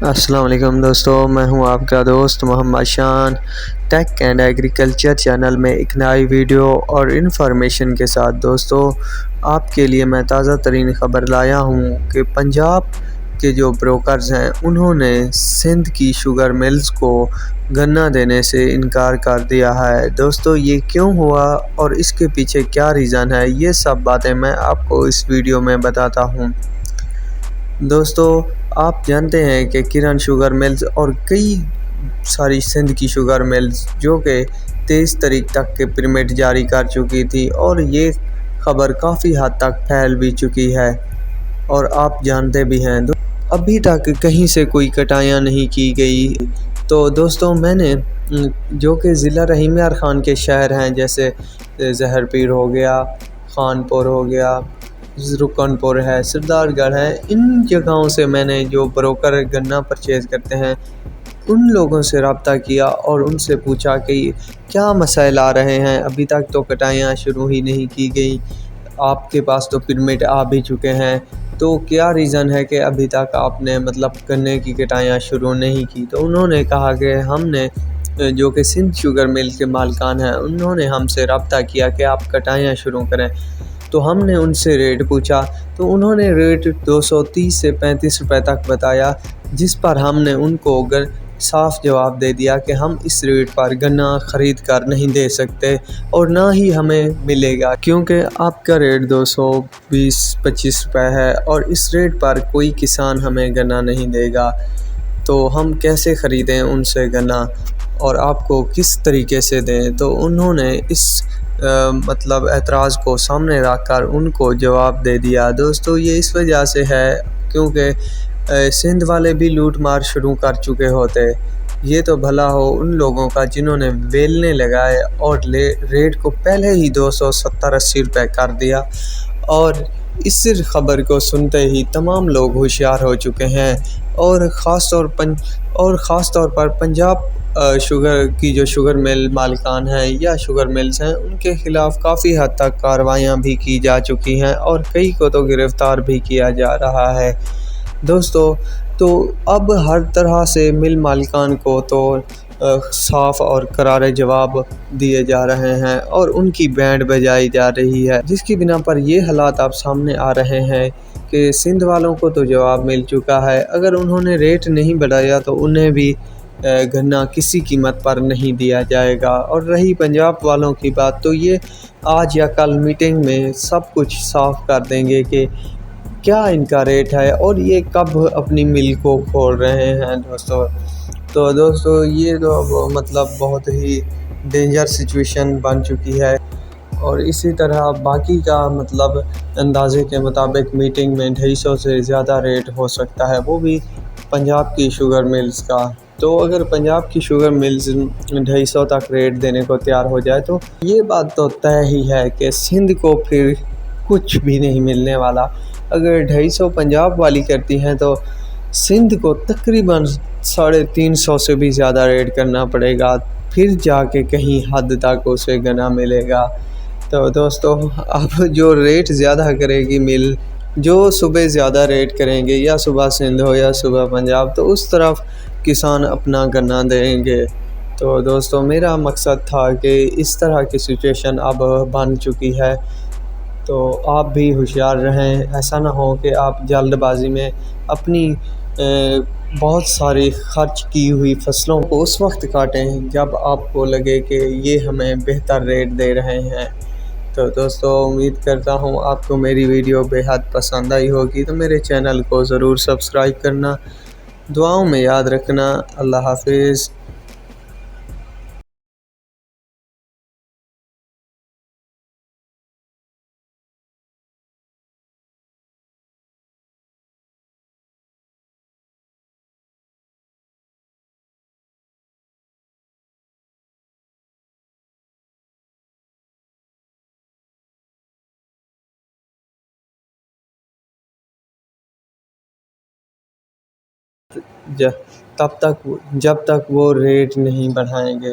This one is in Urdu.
السلام علیکم دوستو، میں ہوں آپ کا دوست محمد شان ٹیک اینڈ ایگریکلچر چینل میں ایک نئی ویڈیو اور انفارمیشن کے ساتھ دوستو آپ کے لیے میں تازہ ترین خبر لایا ہوں کہ پنجاب کے جو بروکرز ہیں انہوں نے سندھ کی شوگر ملز کو گنا دینے سے انکار کر دیا ہے۔ دوستو یہ کیوں ہوا اور اس کے پیچھے کیا ریزن ہے، یہ سب باتیں میں آپ کو اس ویڈیو میں بتاتا ہوں۔ دوستو آپ جانتے ہیں کہ کرن شوگر ملز اور کئی ساری سندھ کی شوگر ملز جو کہ 23 تاریخ تک کے پرمٹ جاری کر چکی تھی اور یہ خبر کافی حد تک پھیل بھی چکی ہے اور آپ جانتے بھی ہیں ابھی تک کہیں سے کوئی کٹائیاں نہیں کی گئی۔ تو دوستو میں نے جو کہ ضلع رحیم یار خان کے شہر ہیں جیسے زہر پیر ہو گیا، خان پور ہو گیا، رکن پور ہے، سردار گڑھ ہے، ان جگہوں سے میں نے جو بروکر گنا پرچیز کرتے ہیں ان لوگوں سے رابطہ کیا اور ان سے پوچھا کہ کیا مسائل آ رہے ہیں، ابھی تک تو کٹائیاں شروع ہی نہیں کی گئی، آپ کے پاس تو پرمٹ آ بھی چکے ہیں، تو کیا ریزن ہے کہ ابھی تک آپ نے گنے کی کٹائیاں شروع نہیں کی۔ تو انہوں نے کہا کہ ہم نے جو کہ سندھ شوگر مل کے مالکان ہیں انہوں نے ہم سے رابطہ کیا کہ آپ کٹائیاں شروع کریں، تو ہم نے ان سے ریٹ پوچھا تو انہوں نے ریٹ 230 سے 35 روپے تک بتایا، جس پر ہم نے ان کو صاف جواب دے دیا کہ ہم اس ریٹ پر گنا خرید کر نہیں دے سکتے اور نہ ہی ہمیں ملے گا، کیونکہ آپ کا ریٹ 220-25 روپے ہے اور اس ریٹ پر کوئی کسان ہمیں گنا نہیں دے گا، تو ہم کیسے خریدیں ان سے گنا اور آپ کو کس طریقے سے دیں۔ تو انہوں نے اس اعتراض کو سامنے رکھ کر ان کو جواب دے دیا۔ دوستو یہ اس وجہ سے ہے کیونکہ سندھ والے بھی لوٹ مار شروع کر چکے ہوتے، یہ تو بھلا ہو ان لوگوں کا جنہوں نے ویلنے لگائے اور ریٹ کو پہلے ہی 270-80 روپے کر دیا، اور اس خبر کو سنتے ہی تمام لوگ ہوشیار ہو چکے ہیں اور خاص طور پر پنجاب شوگر کی جو شوگر مل مالکان ہیں یا شوگر ملز ہیں ان کے خلاف کافی حد تک کارروائیاں بھی کی جا چکی ہیں اور کئی کو تو گرفتار بھی کیا جا رہا ہے۔ دوستو تو اب ہر طرح سے مل مالکان کو تو صاف اور کرارے جواب دیے جا رہے ہیں اور ان کی بینڈ بجائی جا رہی ہے، جس کی بنا پر یہ حالات اب سامنے آ رہے ہیں کہ سندھ والوں کو تو جواب مل چکا ہے، اگر انہوں نے ریٹ نہیں بڑھایا تو انہیں بھی گنا کسی قیمت پر نہیں دیا جائے گا۔ اور رہی پنجاب والوں کی بات تو یہ آج یا کل میٹنگ میں سب کچھ صاف کر دیں گے کہ کیا ان کا ریٹ ہے اور یہ کب اپنی مل کو کھول رہے ہیں۔ دوستو یہ تو بہت ہی ڈینجر سچویشن بن چکی ہے اور اسی طرح باقی کا اندازے کے مطابق میٹنگ میں 250 سے زیادہ ریٹ ہو سکتا ہے، وہ بھی پنجاب کی شوگر ملز کا۔ تو اگر پنجاب کی شوگر ملز 250 تک ریٹ دینے کو تیار ہو جائے تو یہ بات تو طے ہی ہے کہ سندھ کو پھر کچھ بھی نہیں ملنے والا۔ اگر 250 پنجاب والی کرتی ہیں تو سندھ کو تقریباً 350 سے بھی زیادہ ریٹ کرنا پڑے گا، پھر جا کے کہیں حد تک اسے گنا ملے گا۔ تو دوستو اب جو ریٹ زیادہ کرے گی مل، جو صبح زیادہ ریٹ کریں گے یا صبح سندھ ہو یا صبح پنجاب، تو اس طرف کسان اپنا گنا دیں گے۔ تو دوستو میرا مقصد تھا کہ اس طرح کی سچویشن اب بن چکی ہے، تو آپ بھی ہوشیار رہیں، ایسا نہ ہو کہ آپ جلد بازی میں اپنی بہت ساری خرچ کی ہوئی فصلوں کو اس وقت کاٹیں جب آپ کو لگے کہ یہ ہمیں بہتر ریٹ دے رہے ہیں۔ تو دوستو امید کرتا ہوں آپ کو میری ویڈیو بے حد پسند آئی ہوگی، تو میرے چینل کو ضرور سبسکرائب کرنا، دعاؤں میں یاد رکھنا۔ اللہ حافظ۔ جب تک وہ ریٹ نہیں بڑھائیں گے۔